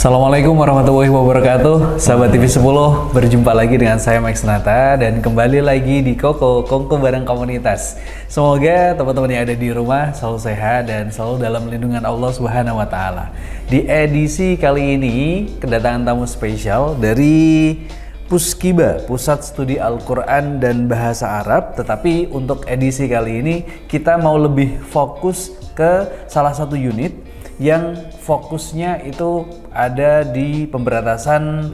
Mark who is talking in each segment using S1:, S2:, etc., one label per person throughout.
S1: Assalamualaikum warahmatullahi wabarakatuh. Sahabat TV 10, berjumpa lagi dengan saya Max Nata dan kembali lagi di Kongko bareng komunitas. Semoga teman-teman yang ada di rumah selalu sehat dan selalu dalam lindungan Allah Subhanahu wa taala. Di edisi kali ini kedatangan tamu spesial dari Puskiba, Pusat Studi Al-Quran dan Bahasa Arab. Tetapi untuk edisi kali ini kita mau lebih fokus ke salah satu unit yang fokusnya itu ada di pemberantasan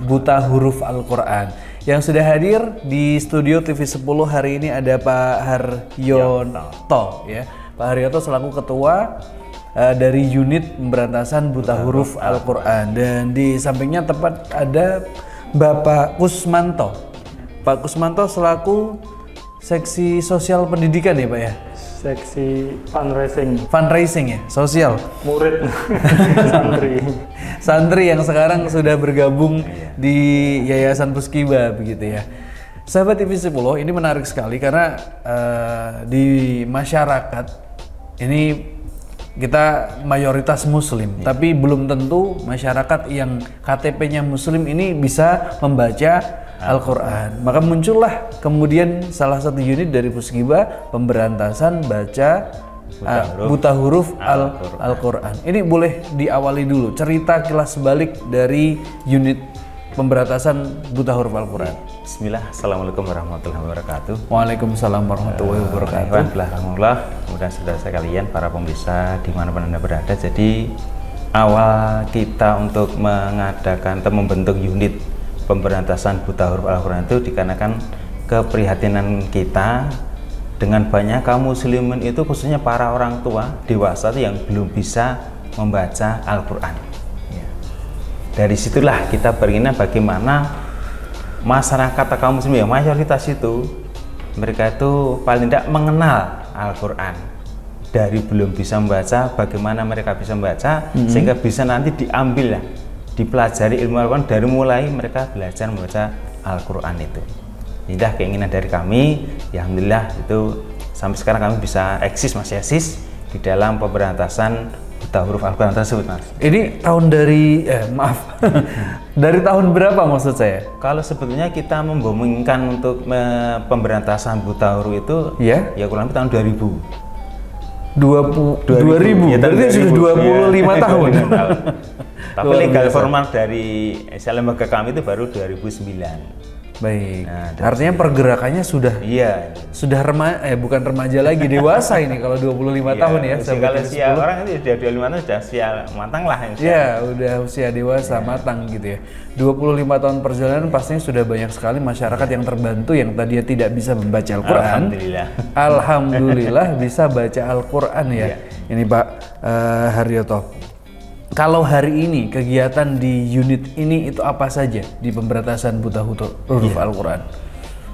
S1: buta huruf Al-Quran. Yang sudah hadir di studio TV 10 hari ini ada Pak Haryoto, ya. Pak Haryoto selaku ketua dari unit pemberantasan buta huruf Al-Quran, dan di sampingnya tepat ada Bapak Kusmanto. Pak Kusmanto selaku seksi sosial pendidikan ya Pak ya?
S2: Seksi fundraising
S1: ya, sosial
S2: murid
S1: santri yang sekarang sudah bergabung di Yayasan Puskiba begitu ya. Sahabat TV 10, ini menarik sekali karena di masyarakat ini kita mayoritas muslim, tapi belum tentu masyarakat yang KTP-nya muslim ini bisa membaca Al-Quran. Maka muncullah kemudian salah satu unit dari Puskiba, pemberantasan baca buta huruf Al-Quran. Ini boleh diawali dulu cerita kilas balik dari unit pemberantasan buta huruf Al-Quran.
S3: Bismillah, Assalamualaikum warahmatullahi wabarakatuh.
S1: Waalaikumsalam warahmatullahi wabarakatuh.
S3: Alhamdulillah, kemudian saudara kalian, para pemirsa dimanapun Anda berada. Jadi awal kita untuk mengadakan atau membentuk unit pemberantasan buta huruf Al-Quran itu dikarenakan keprihatinan kita dengan banyak kaum muslimin itu, khususnya para orang tua dewasa yang belum bisa membaca Al-Quran. Dari situlah kita beringinnya bagaimana masyarakat atau kaum muslim yang mayoritas itu mereka itu paling tidak mengenal Al-Quran. Dari belum bisa membaca, bagaimana mereka bisa membaca sehingga bisa nanti diambil, dipelajari ilmu Al-Quran dari mulai mereka belajar membaca Al-Quran itu. Inilah keinginan dari kami. Ya alhamdulillah itu sampai sekarang kami bisa masih eksis di dalam pemberantasan buta huruf Al-Quran tersebut, Mas.
S1: Ini tahun dari dari tahun berapa maksud saya?
S3: Kalau sebetulnya kita membumingkan untuk pemberantasan buta huruf itu ya kurang lebih tahun 2000.
S1: 2000 ya, berarti sudah 25 tahun.
S3: Tapi legal formal dari lembaga kami itu baru 2009.
S1: Baik. Nah, artinya pergerakannya sudah bukan remaja lagi, dewasa ini kalau 25 tahun ya.
S3: Kalau usia orang itu sudah 25 tahun sudah usia matang lah.
S1: Iya, udah usia dewasa matang gitu ya. 25 tahun perjalanan pastinya sudah banyak sekali masyarakat yang terbantu yang tadinya tidak bisa membaca Al-Quran. Alhamdulillah bisa baca Al-Quran ya. Ini Pak Haryoto. Kalau hari ini kegiatan di unit ini itu apa saja di pemberantasan buta huruf Al-Quran?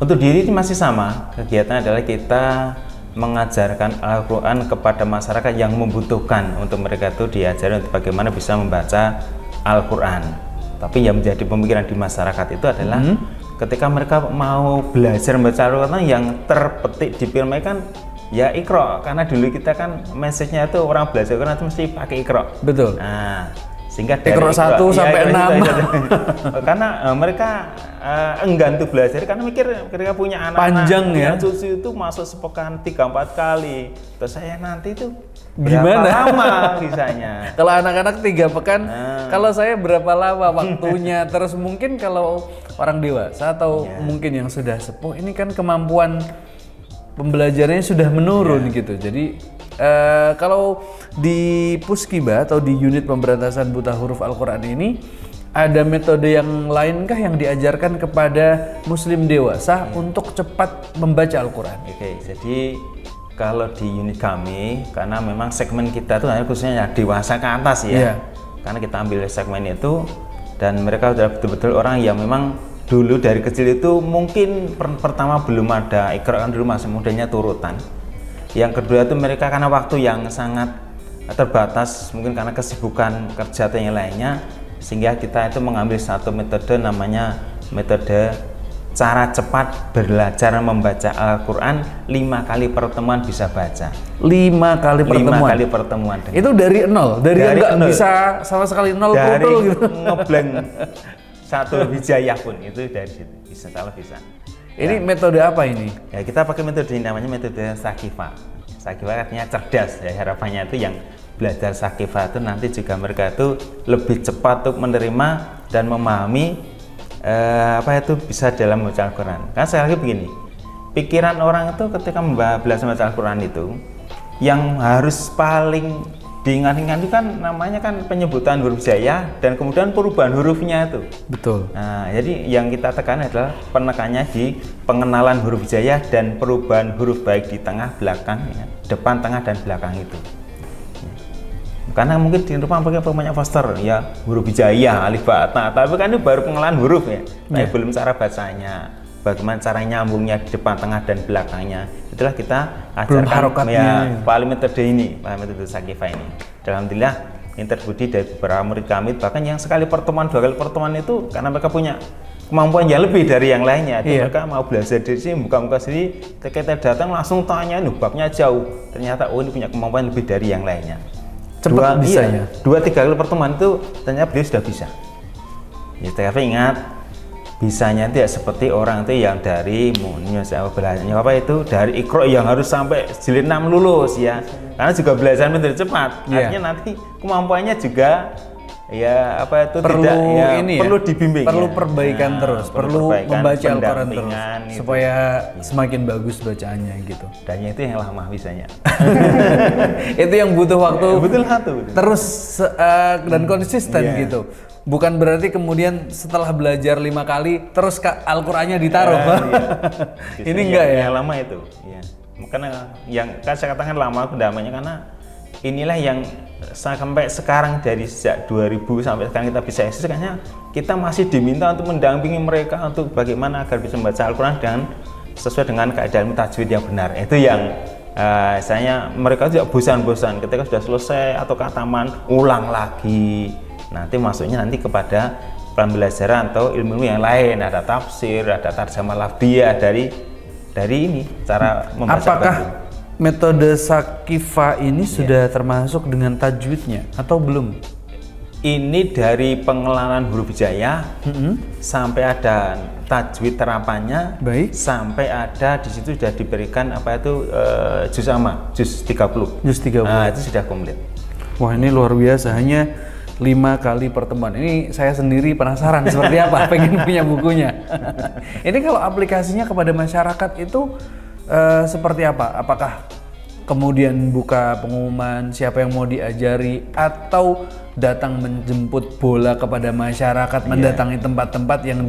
S3: Untuk diri ini masih sama. Kegiatan adalah kita mengajarkan Al-Quran kepada masyarakat yang membutuhkan, untuk mereka itu diajari untuk bagaimana bisa membaca Al-Quran. Tapi yang menjadi pemikiran di masyarakat itu adalah ketika mereka mau belajar membaca Al-Quran, yang terpetik di pikiran mereka kan ya Iqra, karena dulu kita kan message-nya itu orang belajar Quran itu mesti pakai Iqra.
S1: Betul.
S3: Nah, sehingga dari
S1: Iqra 1 sampai 6.
S3: Karena mereka enggan tuh belajar karena mikir mereka punya anak
S1: panjang ya.
S3: Cucu itu masuk sepekan 3-4 kali. Terus saya nanti itu
S1: gimana
S3: lama bisanya?
S1: Kalau anak-anak 3 pekan, kalau saya berapa lama waktunya? Terus mungkin kalau orang dewasa atau mungkin yang sudah sepuh, ini kan kemampuan pembelajarannya sudah menurun gitu. Jadi kalau di Puskiba atau di unit pemberantasan buta huruf Al-Quran ini ada metode yang lainkah yang diajarkan kepada muslim dewasa untuk cepat membaca Al-Quran?
S3: Oke, jadi kalau di unit kami, karena memang segmen kita tuh hanya khususnya ya dewasa ke atas ya. Karena kita ambil segmen itu dan mereka sudah betul-betul orang yang memang dulu dari kecil itu mungkin pertama belum ada Iqra, kan dulu masih mudanya turutan. Yang kedua itu mereka karena waktu yang sangat terbatas, mungkin karena kesibukan kerja atau yang lainnya, sehingga kita itu mengambil satu metode namanya metode cara cepat belajar membaca Al-Quran 5 kali pertemuan bisa baca.
S1: 5 kali pertemuan?
S3: 5 kali pertemuan.
S1: Itu dari nol? Dari nggak bisa sama sekali nol
S3: dari
S1: gitu?
S3: ngeblank satu hijayah pun, itu dari situ. Bisa, salah bisa.
S1: Ini metode apa ini?
S3: Ya, kita pakai metode ini, namanya metode Saqifa. Saqifa artinya cerdas, ya, harapannya itu yang belajar Saqifa itu nanti juga mereka itu lebih cepat untuk menerima dan memahami bisa dalam membaca Al-Quran. Karena sekali lagi begini, pikiran orang itu ketika belajar membaca Al-Quran itu yang harus paling diingat-ingat itu kan namanya kan penyebutan huruf hijaiyah dan kemudian perubahan hurufnya itu.
S1: Betul.
S3: Nah, jadi yang kita tekan adalah penekannya di pengenalan huruf hijaiyah dan perubahan huruf baik di tengah, belakang, ya, depan, tengah, dan belakang itu. Karena mungkin di rumah pakai banyak poster ya huruf hijaiyah, alif ba ta, tapi kan ini baru pengenalan huruf ya, tapi belum cara bacanya, bagaimana cara nyambungnya di depan, tengah, dan belakangnya. Itulah kita ajarkan ya paling metode ini, metode Saqifa ini. Alhamdulillah ini terbukti dari beberapa murid kami, bahkan yang sekali pertemuan, 2 kali pertemuan itu karena mereka punya kemampuan yang lebih dari yang lainnya. Mereka mau belajar dari sini, buka-buka sendiri, ketika datang langsung tanya, babnya jauh, ternyata ini punya kemampuan lebih dari yang lainnya.
S1: Cepat bisanya.
S3: 2-3 kali pertemuan itu ternyata beliau sudah bisa. Ya, tapi ingat, bisanya tidak seperti orang itu yang dari belajarnya apa itu dari Iqra yang harus sampai jilid 6 lulus ya. Karena juga belajar menjadi cepat. Artinya nanti kemampuannya juga ya
S1: perlu
S3: tidak ya,
S1: ini
S3: perlu
S1: ya,
S3: dibimbing,
S1: perlu perbaikan terus, perlu membaca Al-Quran terus
S3: gitu,
S1: supaya semakin bagus bacaannya gitu.
S3: Dan itu yang lama bisanya.
S1: Itu yang butuh waktu,
S3: betul.
S1: Terus dan konsisten gitu. Bukan berarti kemudian setelah belajar 5 kali terus Al-Qur'annya ditaruh. Ini enggak ya?
S3: Yang lama itu. Ya. Karena yang kan saya katakan lama namanya karena inilah yang sampai sekarang, dari sejak 2000 sampai sekarang kita bisa eksis, karena kita masih diminta untuk mendampingi mereka untuk bagaimana agar bisa membaca Al-Quran dan sesuai dengan keadaan tajwid yang benar. Itu yang mereka tidak bosan-bosan ketika sudah selesai atau kataman ulang lagi. Nanti masuknya nanti kepada pembelajaran atau ilmu yang lain, ada tafsir, ada tarjamah lafdhiyah dari ini cara membaca.
S1: Apakah metode Saqifa ini sudah termasuk dengan tajwidnya atau belum?
S3: Ini dari pengenalan huruf hijaiyah sampai ada tajwid terapannya, sampai ada di situ sudah diberikan juz amma, juz 30.
S1: Juz 30.
S3: Nah, itu sudah komplit.
S1: Wah, ini luar biasa, hanya 5 kali pertemuan. Ini saya sendiri penasaran seperti apa, pengen punya bukunya. Ini kalau aplikasinya kepada masyarakat itu seperti apa? Apakah kemudian buka pengumuman siapa yang mau diajari, atau datang menjemput bola kepada masyarakat, mendatangi tempat-tempat yang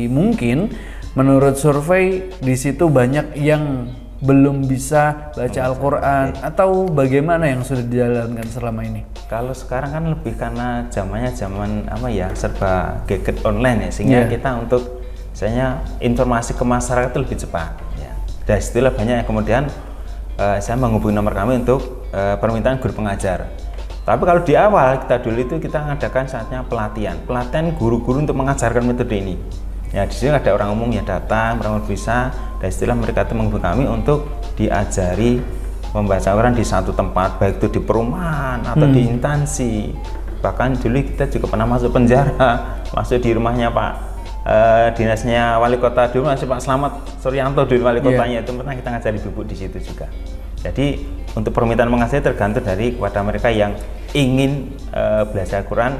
S1: mungkin menurut survei di situ banyak yang belum bisa baca Al-Quran, atau bagaimana yang sudah dijalankan selama ini?
S3: Kalau sekarang kan lebih karena zamannya zaman serba gadget online ya, sehingga kita untuk misalnya informasi ke masyarakat itu lebih cepat. Dari situlah banyak yang kemudian saya menghubungi nomor kami untuk permintaan guru pengajar. Tapi kalau di awal kita mengadakan saatnya pelatihan guru-guru untuk mengajarkan metode ini. Ya, di sini ada orang umum yang datang, orang bisa, dan istilah mereka itu menghubungi kami untuk diajari membaca Al-Quran di satu tempat, baik itu di perumahan atau di instansi. Bahkan dulu kita juga pernah masuk penjara, masuk di rumahnya Pak dinasnya wali kota dulu, masih Pak Slamet Suryanto dulu wali kotanya, itu pernah kita ngajari bubuk di situ juga. Jadi untuk permintaan mengajar tergantung dari kepada mereka yang ingin belajar Al-Quran,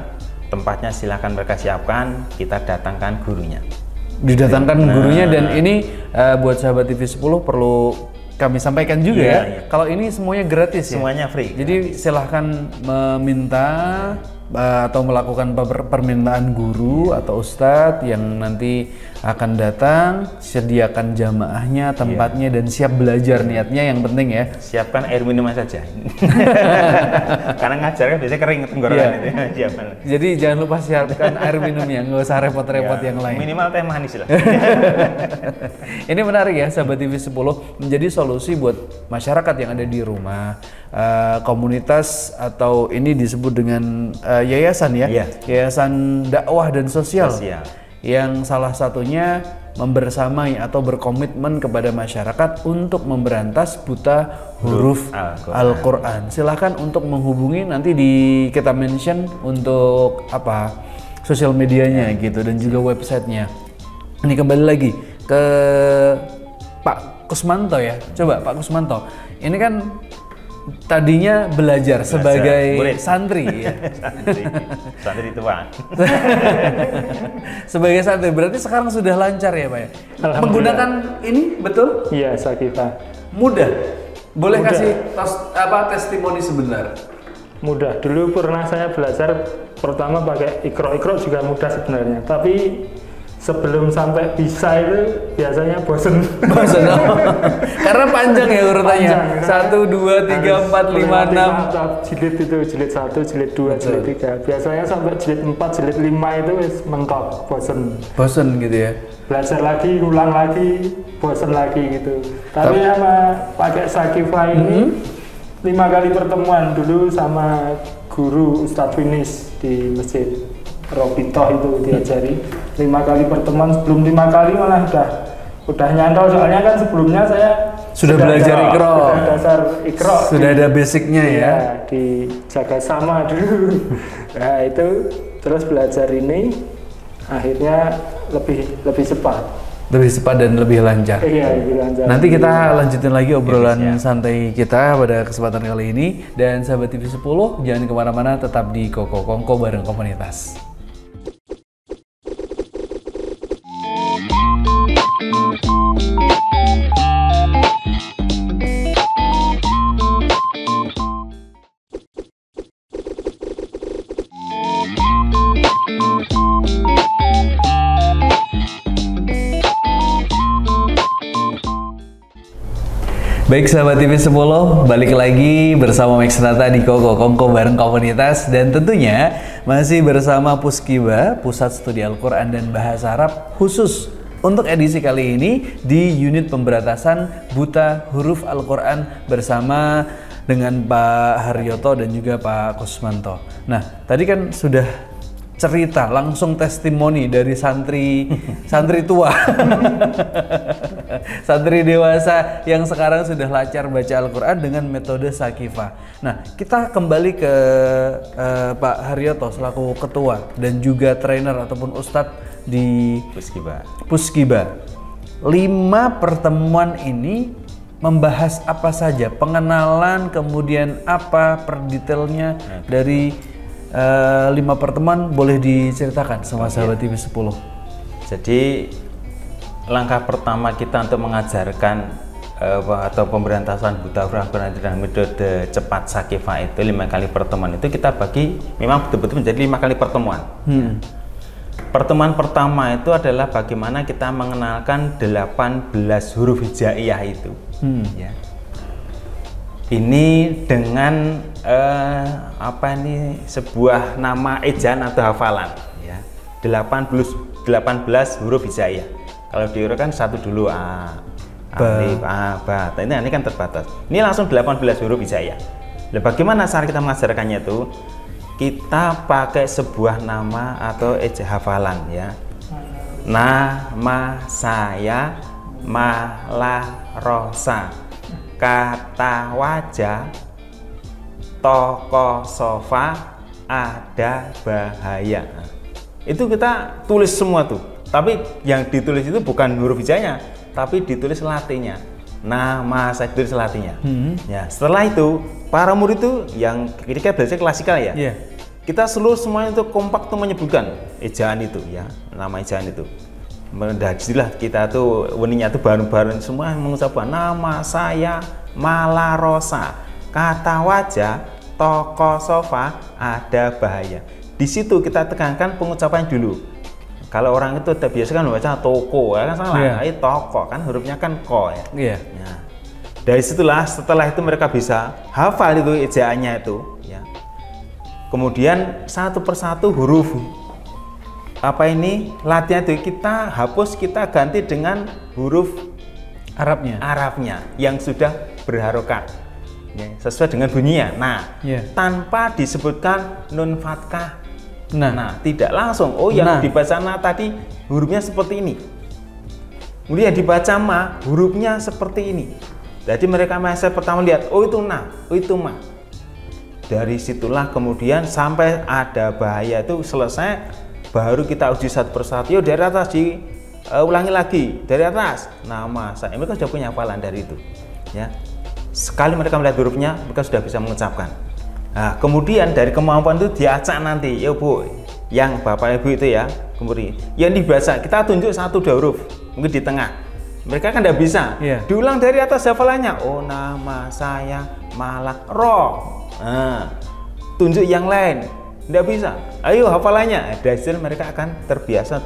S3: tempatnya silakan mereka siapkan, kita datangkan gurunya.
S1: Didatangkan gurunya, dan ini buat sahabat TV 10 perlu kami sampaikan juga kalau ini semuanya gratis ya?
S3: Semuanya free.
S1: Jadi silahkan meminta atau melakukan permintaan guru atau ustadz yang nanti akan datang, sediakan jamaahnya, tempatnya, dan siap belajar, niatnya yang penting ya.
S3: Siapkan air minum saja. Karena ngajar kan biasanya kering tenggorokan itu. Siapkan.
S1: Jadi jangan lupa siapkan air minumnya, nggak usah repot-repot yang lain.
S3: Minimal teh manis lah.
S1: Ini menarik ya sahabat TV 10, menjadi solusi buat masyarakat yang ada di rumah, komunitas, atau ini disebut dengan yayasan ya, yayasan dakwah dan sosial. yang salah satunya membersamai atau berkomitmen kepada masyarakat untuk memberantas buta huruf Al-Quran. Silahkan untuk menghubungi, nanti kita mention untuk sosial medianya gitu, dan juga websitenya. Ini kembali lagi ke Pak Kusmanto ya. Coba Pak Kusmanto, ini kan tadinya belajar sebagai santri ya.
S3: Santri tua.
S1: Sebagai santri, berarti sekarang sudah lancar ya Pak ya? Menggunakan ini betul?
S2: Iya, Sakifah.
S1: Mudah. Boleh kasih testimoni sebentar?
S2: Mudah. Dulu pernah saya belajar pertama pakai Iqra juga mudah sebenarnya. Tapi sebelum sampai bisa itu biasanya bosen.
S1: Karena panjang ya urutannya. 1, 2, 3, 4, 5, 6.
S2: Jilid itu, jilid 1, jilid 2, jilid 3. Biasanya sampai jilid 4, jilid 5 itu mentok, bosen.
S1: Bosen gitu ya.
S2: Belajar lagi, ulang lagi, bosen lagi gitu. Tapi sama pakai Sakifah ini 5 kali pertemuan dulu sama guru Ustadz Finis di masjid Robitoh itu diajari 5 kali pertemuan. Sebelum 5 kali malah udah nyantol, soalnya kan sebelumnya saya
S1: sudah belajar Iqra,
S2: dasar Iqra,
S1: sudah ada basicnya ya,
S2: di Jaga Sama dulu. Nah itu terus belajar ini akhirnya lebih cepat
S1: dan lebih lancar.
S2: Iya, lebih lancar.
S1: Nanti kita lanjutin lagi obrolan santai kita pada kesempatan kali ini. Dan sahabat TV 10, jangan kemana-mana, tetap di Koko Kongko bareng komunitas. Baik sahabat TV 10, balik lagi bersama Max Nata di Koko Kongko bareng komunitas, dan tentunya masih bersama Puskiba, Pusat Studi Al-Quran dan Bahasa Arab, khusus untuk edisi kali ini di unit pemberantasan buta huruf Al-Quran bersama dengan Pak Haryoto dan juga Pak Kusmanto. Nah, tadi kan sudah cerita, langsung testimoni dari santri tua, santri dewasa yang sekarang sudah lancar baca Al-Quran dengan metode Sakifah. Nah, kita kembali ke Pak Haryoto selaku ketua dan juga trainer ataupun ustadz di Puskiba. 5 pertemuan ini membahas apa saja? Pengenalan, kemudian apa per detailnya dari 5 pertemuan, boleh diceritakan sama sahabat TV 10.
S3: Jadi langkah pertama kita untuk mengajarkan atau pemberantasan buta huruf Al-Quran dengan metode cepat Sakifah itu 5 kali pertemuan itu kita bagi memang betul-betul menjadi 5 kali pertemuan. Pertemuan pertama itu adalah bagaimana kita mengenalkan 18 huruf hijaiyah itu. Ya. Ini dengan sebuah nama ejaan atau hafalan ya. 18 huruf hijaiyah. Kalau diurutkan satu dulu alif, ba. Ini kan terbatas. Ini langsung 18 huruf hijaiyah. Nah, bagaimana cara kita mengajarkannya itu? Kita pakai sebuah nama atau ejaan hafalan ya. Nama saya Malarosa, kata wajah, toko sofa, ada bahaya. Itu kita tulis semua tuh. Tapi yang ditulis itu bukan huruf hijaiyahnya, tapi ditulis latinnya. Nama saya ditulis latinnya. Ya, setelah itu para murid itu yang kita belajar klasikal ya. Kita seluruh semuanya itu kompak tuh menyebutkan ejaan itu ya, nama ejaan itu. Mendajlah kita tuh weninya tuh bareng-bareng semua mengucapkan nama saya Malarosa, kata wajah, toko sofa, ada bahaya. Di situ kita tekankan pengucapan dulu. Kalau orang itu biasa kan membaca toko, ya kan salah. Toko kan hurufnya kan ko ya. Nah, dari situlah setelah itu mereka bisa hafal itu ejaannya itu. Ya. Kemudian satu persatu huruf latihan itu kita hapus, kita ganti dengan huruf Arabnya yang sudah berharokat ya, sesuai dengan bunyinya. Nah, tanpa disebutkan nun fathah Nah, tidak langsung. Oh, yang dibaca na tadi hurufnya seperti ini. Kemudian dibaca ma, hurufnya seperti ini. Jadi mereka mindset pertama lihat, oh itu na, oh itu ma. Dari situlah kemudian sampai ada bahaya itu selesai, baru kita uji satu persatu. Yuk dari atas ulangi lagi dari atas. Nama saya, mereka sudah punya hafalan dari itu. Ya, sekali mereka melihat hurufnya, mereka sudah bisa mengucapkan. Nah, kemudian dari kemampuan itu diacak nanti, ya Bu, yang Bapak Ibu itu ya, kemudian yang dibaca kita tunjuk 1-2 huruf, mungkin di tengah. Mereka kan tidak bisa. Diulang dari atas hafalannya. Oh, nama saya Malak Roh. Nah, tunjuk yang lain, tidak bisa. Ayo hafalannya. Dari hasil mereka akan terbiasa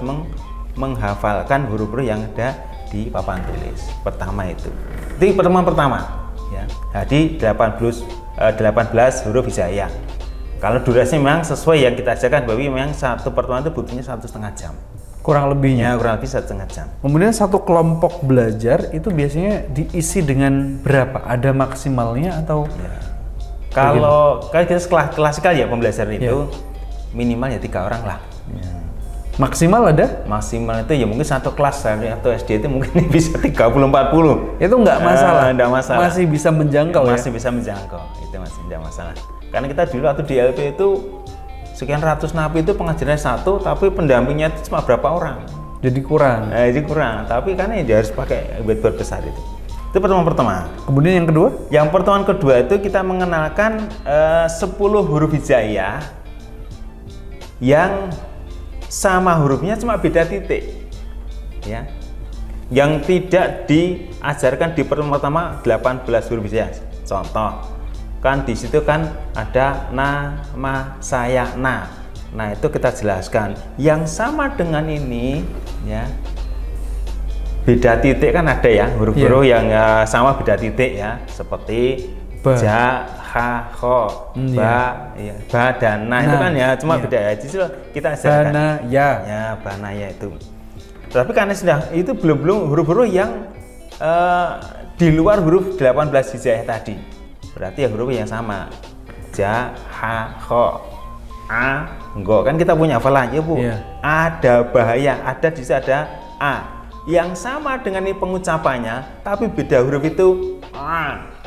S3: menghafalkan huruf-huruf yang ada di papan tulis. Pertama itu pertemuan pertama. Ya, jadi 18 huruf hijaiyah. Kalau durasi memang sesuai yang kita ajarkan, bahwa memang satu pertemuan itu butuhnya 1,5 jam.
S1: Kurang lebihnya.
S3: Ya, kurang lebih 1,5 jam.
S1: Kemudian satu kelompok belajar itu biasanya diisi dengan berapa? Ada maksimalnya atau?
S3: Ya. Kalau kita klasikal ya pembelajaran itu minimal ya 3 orang lah. Ya.
S1: Maksimal ada?
S3: Maksimal itu ya mungkin satu kelas atau SD itu mungkin bisa 30-40.
S1: Itu nggak masalah.
S3: Nggak masalah.
S1: Masih bisa menjangkau ya?
S3: Masih bisa menjangkau. Itu masih tidak masalah. Karena kita dulu waktu di LP itu sekian ratus napi itu pengajarannya 1, tapi pendampingnya itu cuma berapa orang.
S1: Jadi kurang.
S3: Jadi kurang. Tapi karena dia harus pakai whiteboard besar itu. Itu pertemuan pertama.
S1: Kemudian yang kedua?
S3: Yang pertemuan kedua itu kita mengenalkan 10 huruf hijaiyah yang sama hurufnya cuma beda titik, ya. Yang tidak diajarkan di pertemuan pertama 18 huruf hijaiyah. Contoh, kan di situ kan ada nama saya na. Nah itu kita jelaskan. Yang sama dengan ini, ya. Beda titik kan ada ya huruf-huruf yang sama beda titik ya, seperti ja, ha, kho, ba, ba dan na itu kan ya cuma beda ya. Justru kita ajarkan banaya itu. Tapi karena sudah itu belum huruf-huruf yang di luar huruf 18 hijaiyah tadi. Berarti ya huruf yang sama. Ja, ha, kho, a, nggo kan kita punya hafalan ya Bu. Ada bahaya, ada di situ ada a. Yang sama dengan ini pengucapannya, tapi beda huruf itu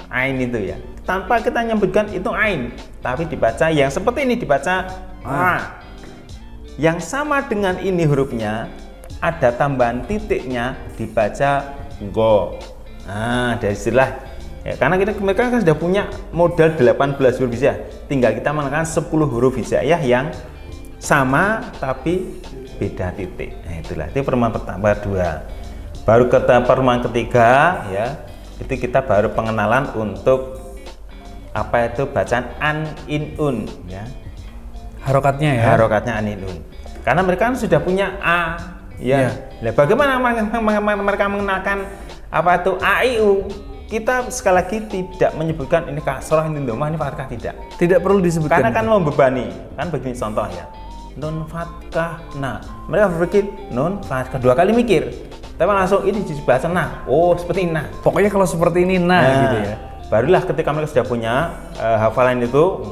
S3: ain itu ya. Tanpa kita menyebutkan itu ain, tapi dibaca yang seperti ini dibaca Yang sama dengan ini hurufnya, ada tambahan titiknya dibaca go. Nah, dari istilah ya, karena mereka kan sudah punya modal 18 huruf hijaiyah. Tinggal kita menekan 10 huruf hijaiyah yang sama tapi beda titik. Nah, itulah itu pertemuan pertama dua. Baru ke pertemuan ketiga ya, itu kita baru pengenalan untuk apa itu bacaan an in un ya.
S1: Harokatnya ya.
S3: Harokatnya an in un. Karena mereka kan sudah punya a ya. Nah, bagaimana mereka mengenalkan apa itu a i u? Kita sekali lagi tidak menyebutkan ini kasroh, ini domah, ini fathah, tidak.
S1: Tidak perlu disebutkan.
S3: Karena kan membebani. Kan begini contoh ya. Nun fathah nah. Mereka berpikir nun fathah 2 kali mikir. Tapi langsung ini dibaca nah. Oh, seperti nah.
S1: Pokoknya kalau seperti ini nah gitu ya.
S3: Barulah ketika mereka sudah punya hafalan itu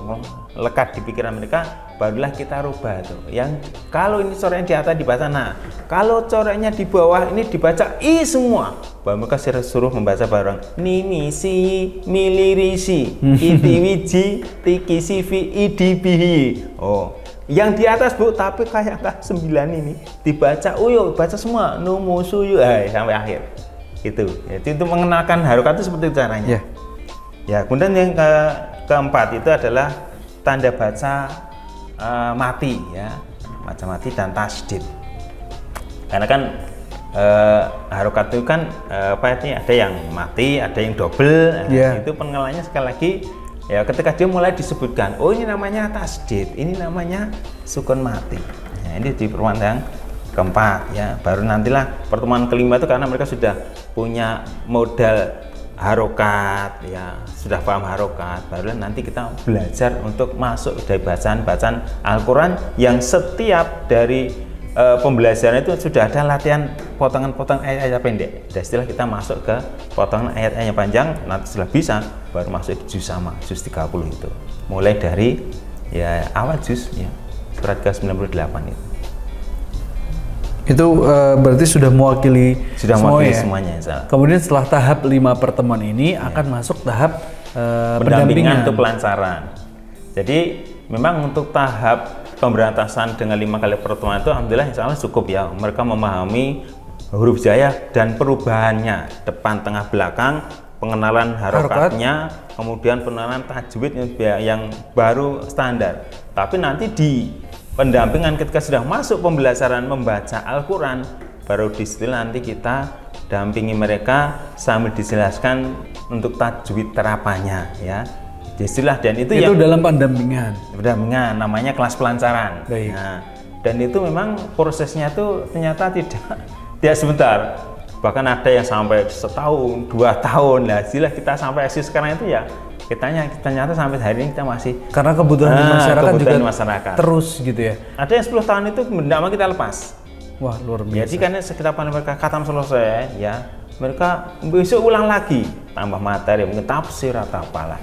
S3: lekat di pikiran mereka, barulah kita rubah tuh. Yang kalau ini coreknya di atas dibaca nah, kalau coreknya di bawah ini dibaca i semua. Baru mereka suruh membaca bareng nimisi milirisi itiwiji tikisi fi idibihi. Oh, yang di atas Bu, tapi kayak angka 9 ini dibaca uyo, baca semua numusuyu sampai akhir. Itu mengenalkan harokat itu seperti itu caranya. Ya, kemudian yang keempat itu adalah tanda baca mati ya, baca mati dan tasdid. Karena kan harokat itu kan apa ini ada yang mati, ada yang double. Itu pengenalannya sekali lagi ya, ketika dia mulai disebutkan, oh ini namanya tasdid, ini namanya sukun mati. Nah, ini di pertemuan yang keempat ya. Baru nantilah pertemuan kelima itu karena mereka sudah punya modal harokat ya, sudah paham harokat, barulah nanti kita belajar untuk masuk dari bacaan Al-Quran yang setiap dari pembelajaran itu sudah ada latihan potongan-potongan ayat-ayat pendek. Dan setelah kita masuk ke potongan ayat-ayat yang panjang, nanti setelah bisa baru masuk ke juz sama, juz 30 itu. Mulai dari ya awal juz ya, surat ke-98 itu.
S1: Itu berarti sudah mewakili
S3: semuanya.
S1: Kemudian setelah tahap 5 pertemuan ini akan masuk tahap
S3: pendampingan untuk pelancaran. Jadi memang untuk tahap pemberantasan dengan 5 kali pertemuan itu alhamdulillah insya Allah cukup ya. Mereka memahami huruf jaya dan perubahannya, depan, tengah, belakang, pengenalan harokatnya, kemudian pengenalan tajwid yang baru standar. Tapi nanti di pendampingan ketika sudah masuk pembelajaran membaca Al-Quran, baru di situ nanti kita dampingi mereka sambil dijelaskan untuk tajwid terapannya ya. Istilah dan itu yang
S1: dalam pendampingan
S3: namanya kelas pelancaran. Nah, dan itu memang prosesnya tuh ternyata tidak sebentar, bahkan ada yang sampai setahun 2 tahun lah. Istilah kita sampai eksis sekarang itu ya ternyata sampai hari ini kita masih
S1: karena kebutuhan masyarakat juga
S3: masyarakat
S1: terus gitu ya.
S3: Ada yang 10 tahun itu tidak mau kita lepas.
S1: Wah, luar biasa.
S3: Jadi karena sekitar mereka khatam selesai ya, mereka besok ulang lagi, tambah materi, mungkin tafsir atau apalah.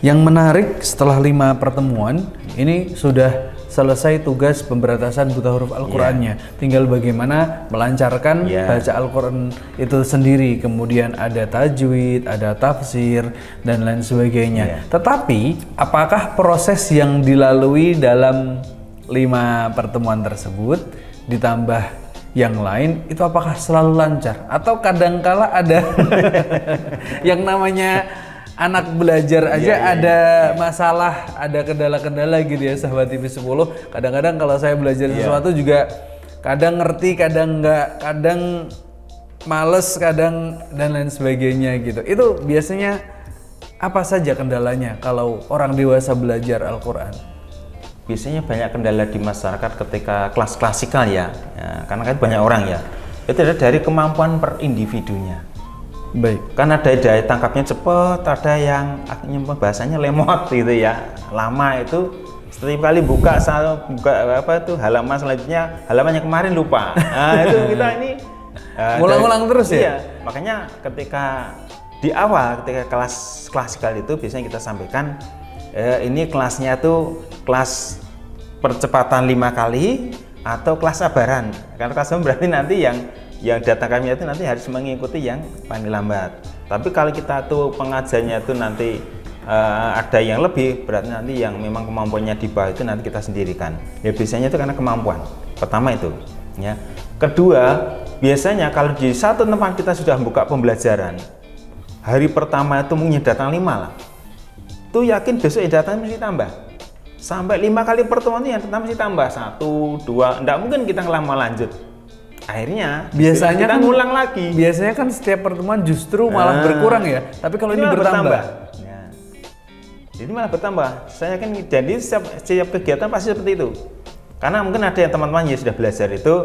S1: Yang menarik setelah 5 pertemuan ini sudah selesai tugas pemberantasan buta huruf Al-Qur'annya. Tinggal bagaimana melancarkan baca Al-Qur'an itu sendiri. Kemudian ada tajwid, ada tafsir dan lain sebagainya. Tetapi apakah proses yang dilalui dalam 5 pertemuan tersebut ditambah yang lain itu apakah selalu lancar atau kadangkala ada yang namanya anak belajar aja ada masalah, ada kendala-kendala gitu ya sahabat TV 10. Kadang-kadang kalau saya belajar sesuatu juga kadang ngerti, kadang enggak, kadang males, kadang dan lain sebagainya gitu. Itu biasanya apa saja kendalanya kalau orang dewasa belajar Al-Quran?
S3: Biasanya banyak kendala di masyarakat ketika kelas klasikal ya, karena kan banyak orang ya. Itu ada dari kemampuan per individunya.
S1: Baik.
S3: Kan ada daya tangkapnya cepat, ada yang bahasanya lemot gitu ya, lama itu setiap kali buka halaman selanjutnya, halamannya kemarin lupa. Nah, itu kita ini
S1: ngulang-ngulang terus ya.
S3: Iya, makanya ketika di awal ketika kelas klasikal itu biasanya kita sampaikan ini kelasnya tuh kelas percepatan 5 kali atau kelas sabaran. Karena kelas sabaran berarti nanti yang datang kami itu nanti harus mengikuti yang paling lambat. Tapi kalau kita tuh pengajarnya itu nanti ada yang lebih, berarti nanti yang memang kemampuannya di bawah itu nanti kita sendirikan. Ya biasanya itu karena kemampuan. Pertama itu, ya. Kedua, biasanya kalau di satu tempat kita sudah buka pembelajaran, hari pertama itu mungkin datang 5 lah. Tuh yakin besok yang datang mesti tambah. Sampai 5 kali pertemuan yang pertama mesti tambah 1, 2, enggak mungkin kita lama lanjut. Akhirnya
S1: biasanya
S3: kita ngulang lagi.
S1: Biasanya kan setiap pertemuan justru malah berkurang ya. Tapi kalau ini bertambah.
S3: Ya. Jadi malah bertambah. Saya kan jadi setiap kegiatan pasti seperti itu. Karena mungkin ada yang teman-teman yang sudah belajar itu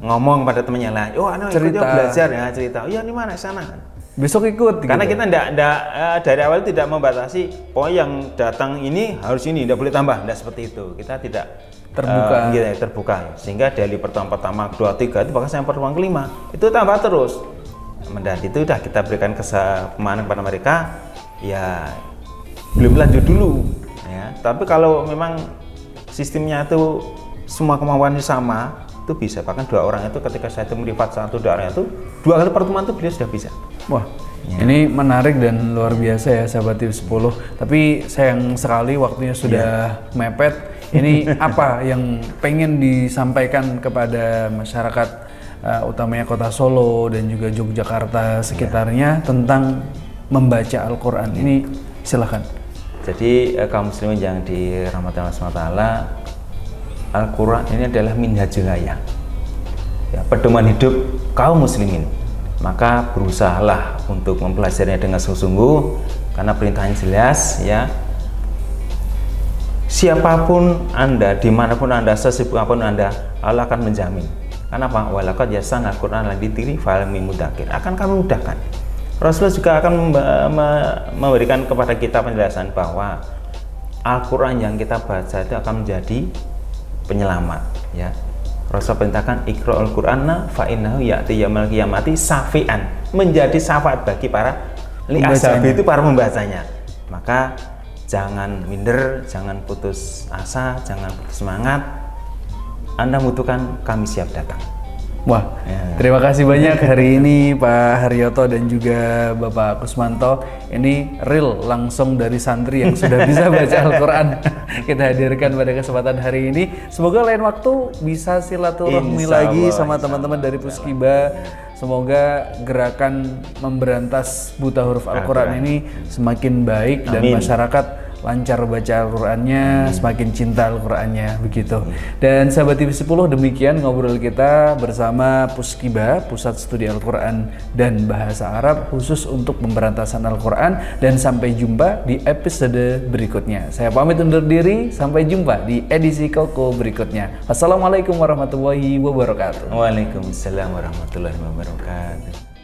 S3: ngomong pada temannya lah, "Oh, anak ikut belajar ya, cerita. Oh, iya, di mana sana?"
S1: Besok ikut.
S3: Karena
S1: gitu.
S3: kita dari awal tidak membatasi, "Oh, yang datang ini harus ini, tidak boleh tambah." Tidak seperti itu. Kita tidak terbuka, sehingga dari pertemuan pertama, kedua, tiga itu bahkan sampai pertemuan kelima itu tambah terus. Dan itu sudah kita berikan pemahaman kepada mereka, ya belum lanjut dulu, ya. Tapi kalau memang sistemnya itu semua kemampuannya sama, itu bisa. Bahkan 2 orang itu ketika saya itu merivat 1, 2 orang itu 2 kali pertemuan itu beliau sudah bisa.
S1: Wah, ini menarik dan luar biasa ya sahabat TV 10. Tapi sayang sekali waktunya sudah mepet. Ini apa yang pengen disampaikan kepada masyarakat utamanya Kota Solo dan juga Yogyakarta sekitarnya tentang membaca Al-Quran ini, silahkan.
S3: Jadi kaum muslimin yang dirahmati Allah SWT, Al-Quran ini adalah minhajul hayah, ya, pedoman hidup kaum muslimin. Maka berusahalah untuk mempelajarinya dengan sungguh-sungguh, karena perintahnya jelas ya. Siapapun Anda, dimanapun Anda, sesibuk apapun Anda, Allah akan menjamin. Kenapa? Walaqad yassarnal Qur'ana lidzikri fahal min mudzakir. Akan kami mudahkan. Rasulullah juga akan memberikan kepada kita penjelasan bahwa Al-Quran yang kita baca itu akan menjadi penyelamat. Ya, Rasul perintahkan Iqra'ul Qur'ana fa innahu ya'ti yaumil qiyamati safi'an, menjadi syafaat bagi para li ashabi itu para membacanya. Maka jangan minder, jangan putus asa, jangan putus semangat. Anda membutuhkan, kami siap datang.
S1: Wah, terima kasih banyak hari ini Pak Haryoto dan juga Bapak Kusmanto. Ini real langsung dari santri yang sudah bisa baca Al-Quran. Kita hadirkan pada kesempatan hari ini. Semoga lain waktu bisa silaturahmi lagi sama teman-teman dari Puskiba. Semoga gerakan memberantas buta huruf Al-Quran ini semakin baik dan masyarakat lancar baca Al-Qurannya, semakin cinta Al-Qurannya, begitu. Dan sahabat TV 10, demikian ngobrol kita bersama Puskiba, Pusat Studi Al-Quran dan Bahasa Arab khusus untuk pemberantasan Al-Quran. Dan sampai jumpa di episode berikutnya. Saya pamit undur diri, sampai jumpa di edisi Koko berikutnya. Wassalamualaikum warahmatullahi wabarakatuh.
S3: Waalaikumsalam warahmatullahi wabarakatuh.